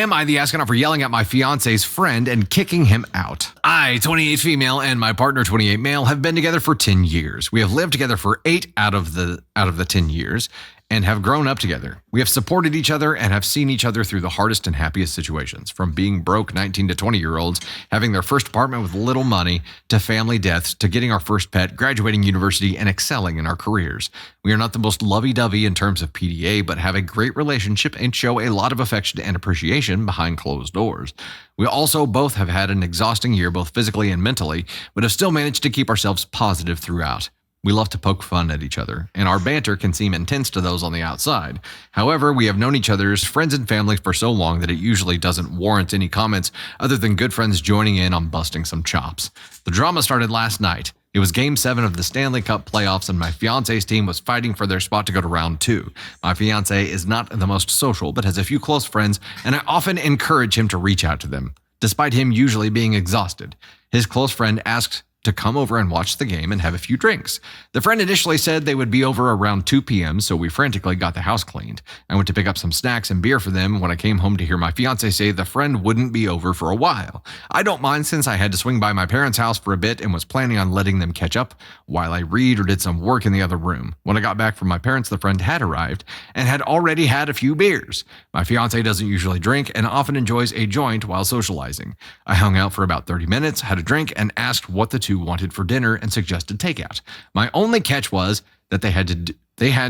Am I the astronaut for yelling at my fiance's friend and kicking him out? I, 28 female, and my partner, 28 male, have been together for 10 years. We have lived together for 8 out of the 10 years and have grown up together. We have supported each other and have seen each other through the hardest and happiest situations, from being broke 19 to 20-year-olds, having their first apartment with little money, to family deaths, to getting our first pet, graduating university, and excelling in our careers. We are not the most lovey-dovey in terms of PDA, but have a great relationship and show a lot of affection and appreciation behind closed doors. We also both have had an exhausting year, both physically and mentally, but have still managed to keep ourselves positive throughout. We love to poke fun at each other, and our banter can seem intense to those on the outside. However, we have known each other's friends and family for so long that it usually doesn't warrant any comments other than good friends joining in on busting some chops. The drama started last night. It was Game 7 of the Stanley Cup playoffs, and my fiance's team was fighting for their spot to go to round 2. My fiance is not the most social, but has a few close friends, and I often encourage him to reach out to them, despite him usually being exhausted. His close friend asked to come over and watch the game and have a few drinks. The friend initially said they would be over around 2 p.m., so we frantically got the house cleaned. I went to pick up some snacks and beer for them when I came home to hear my fiance say the friend wouldn't be over for a while. I don't mind since I had to swing by my parents' house for a bit and was planning on letting them catch up while I read or did some work in the other room. When I got back from my parents, the friend had arrived and had already had a few beers. My fiance doesn't usually drink and often enjoys a joint while socializing. I hung out for about 30 minutes, had a drink, and asked what the two wanted for dinner and suggested takeout. My only catch was that they had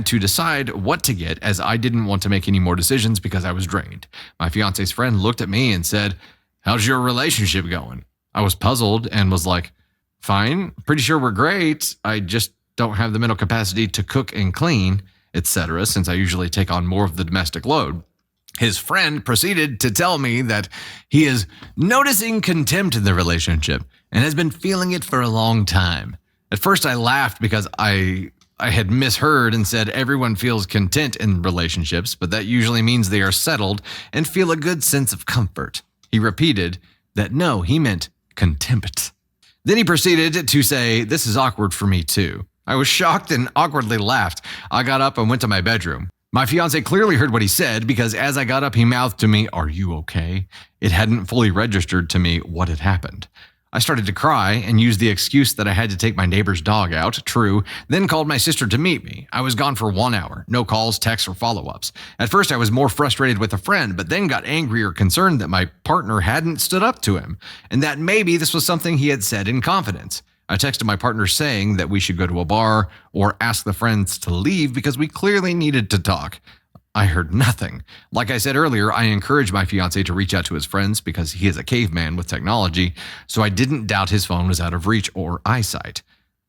to decide what to get, as I didn't want to make any more decisions because I was drained. My fiance's friend looked at me and said, "How's your relationship going?" I was puzzled and was like, "Fine, pretty sure we're great. I just don't have the mental capacity to cook and clean, etc., since I usually take on more of the domestic load." His friend proceeded to tell me that he is noticing contempt in the relationship and has been feeling it for a long time. At first I laughed because I had misheard and said everyone feels content in relationships, but that usually means they are settled and feel a good sense of comfort. He repeated that no, he meant contempt. Then he proceeded to say, "This is awkward for me too." I was shocked and awkwardly laughed. I got up and went to my bedroom. My fiance clearly heard what he said because as I got up, he mouthed to me, "Are you okay?" It hadn't fully registered to me what had happened. I started to cry and used the excuse that I had to take my neighbor's dog out, true, then called my sister to meet me. I was gone for 1 hour, no calls, texts, or follow-ups. At first I was more frustrated with a friend, but then got angry or concerned that my partner hadn't stood up to him, and that maybe this was something he had said in confidence. I texted my partner saying that we should go to a bar or ask the friends to leave because we clearly needed to talk. I heard nothing. Like I said earlier, I encouraged my fiance to reach out to his friends because he is a caveman with technology, so I didn't doubt his phone was out of reach or eyesight.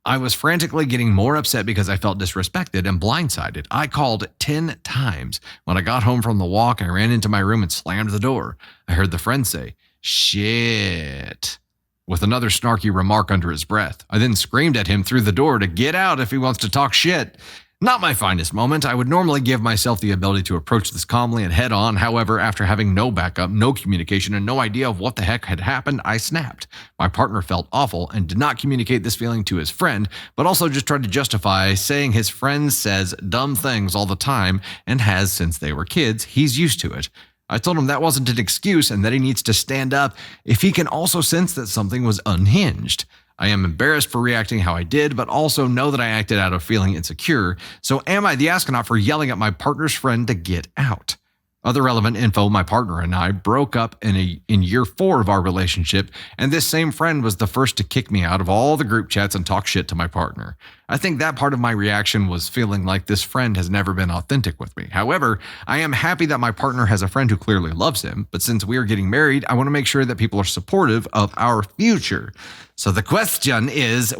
I was frantically getting more upset because I felt disrespected and blindsided. I called 10 times. When I got home from the walk, I ran into my room and slammed the door. I heard the friend say, "Shit," with another snarky remark under his breath. I then screamed at him through the door to get out if he wants to talk shit. Not my finest moment. I would normally give myself the ability to approach this calmly and head on. However, after having no backup, no communication, and no idea of what the heck had happened, I snapped. My partner felt awful and did not communicate this feeling to his friend, but also just tried to justify, saying his friend says dumb things all the time and has since they were kids. He's used to it. I told him that wasn't an excuse and that he needs to stand up if he can also sense that something was unhinged. I am embarrassed for reacting how I did, but also know that I acted out of feeling insecure. So am I the astronaut for yelling at my partner's friend to get out? Other relevant info, my partner and I broke up in year 4 of our relationship, and this same friend was the first to kick me out of all the group chats and talk shit to my partner. I think that part of my reaction was feeling like this friend has never been authentic with me. However, I am happy that my partner has a friend who clearly loves him, but since we are getting married, I want to make sure that people are supportive of our future. So the question is,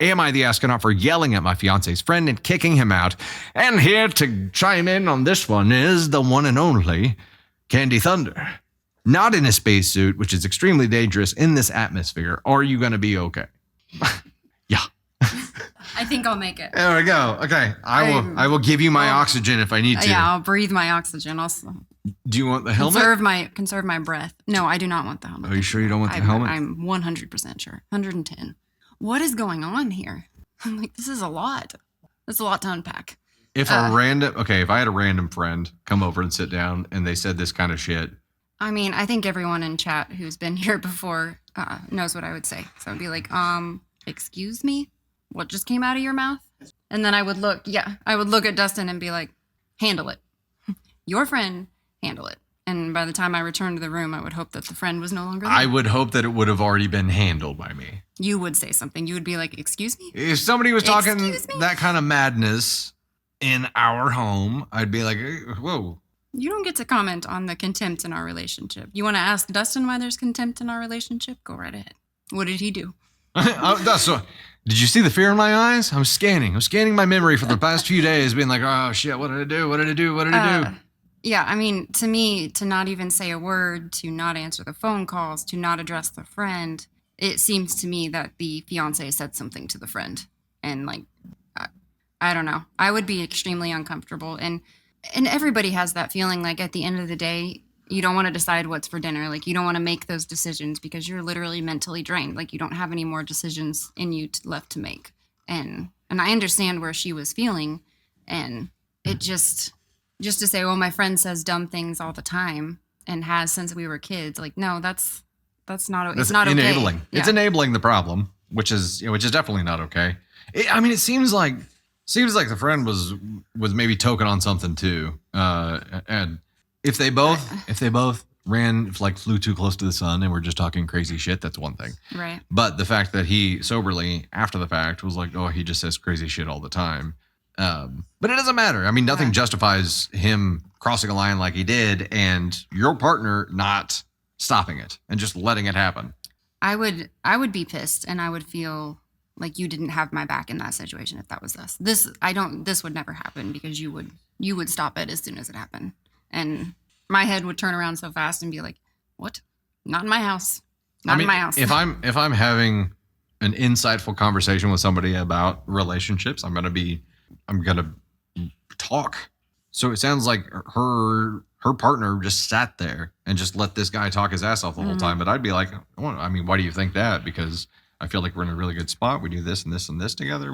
am I the astronaut for yelling at my fiance's friend and kicking him out? And here to chime in on this one is the one and only Candy Thunder. Not in a spacesuit, which is extremely dangerous in this atmosphere. Are you going to be okay? Yeah. I think I'll make it. There we go. Okay. I will give you my oxygen if I need to. Yeah, I'll breathe my oxygen. Do you want the helmet? Conserve my breath. No, I do not want the helmet. Are you sure you don't want the helmet? I'm 100% sure. 110. What is going on here? I'm like, this is a lot. That's a lot to unpack. If I had a random friend come over and sit down and they said this kind of shit, I mean, I think everyone in chat who's been here before knows what I would say. So I'd be like, excuse me? What just came out of your mouth? And then I would look at Dustin and be like, handle it. Your friend, handle it. And by the time I returned to the room, I would hope that the friend was no longer there. I would hope that it would have already been handled by me. You would say something. You would be like, excuse me? If somebody was talking that kind of madness in our home, I'd be like, whoa. You don't get to comment on the contempt in our relationship. You want to ask Dustin why there's contempt in our relationship? Go right ahead. What did he do? Did you see the fear in my eyes? I'm scanning my memory for the past few days, being like, oh shit, what did I do? What did I do? What did I do? Yeah, I mean, to me, to not even say a word, to not answer the phone calls, to not address the friend, it seems to me that the fiancé said something to the friend. And like, I don't know. I would be extremely uncomfortable. And everybody has that feeling, like at the end of the day, you don't want to decide what's for dinner. Like you don't want to make those decisions because you're literally mentally drained. Like you don't have any more decisions in you left to make. And I understand where she was feeling. And it just to say, well, my friend says dumb things all the time and has since we were kids. Like, no, that's not, it's not enabling. Okay. It's enabling the problem, which is definitely not okay. It seems like the friend was maybe token on something too. And if they both flew too close to the sun and were just talking crazy shit, that's one thing. Right. But the fact that he soberly after the fact was like, oh, he just says crazy shit all the time. But it doesn't matter. I mean, nothing justifies him crossing a line like he did and your partner not stopping it and just letting it happen. I would be pissed and I would feel like you didn't have my back in that situation if that was us. This would never happen because you would stop it as soon as it happened. And my head would turn around so fast and be like, what? Not in my house. Not in my house. If I'm having an insightful conversation with somebody about relationships, I'm gonna talk. So it sounds like her partner just sat there and just let this guy talk his ass off the whole time. But I'd be like, I mean, why do you think that? Because I feel like we're in a really good spot. We do this and this and this together.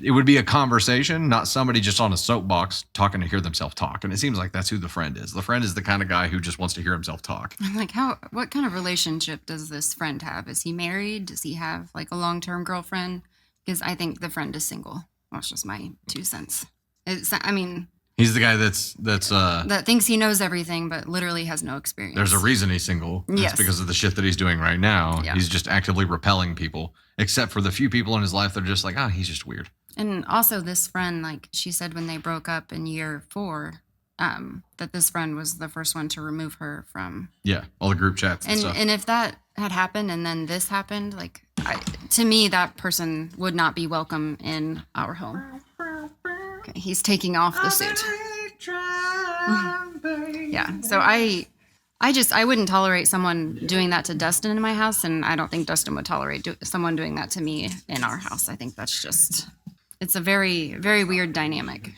It would be a conversation, not somebody just on a soapbox talking to hear themselves talk. And it seems like that's who the friend is. The friend is the kind of guy who just wants to hear himself talk. I'm like, what kind of relationship does this friend have? Is he married? Does he have like a long-term girlfriend? Because I think the friend is single. That's just my 2 cents. He's the guy that thinks he knows everything, but literally has no experience. There's a reason he's single. It's because of the shit that he's doing right now. Yeah. He's just actively repelling people, except for the few people in his life that are just like, he's just weird. And also this friend, like she said when they broke up in year 4, that this friend was the first one to remove her from... Yeah, all the group chats and stuff. And if that had happened and then this happened, like, to me, that person would not be welcome in our home. Okay, he's taking off the suit. Yeah, so I wouldn't tolerate someone doing that to Dustin in my house, and I don't think Dustin would tolerate someone doing that to me in our house. I think that's just... It's a very, very weird dynamic.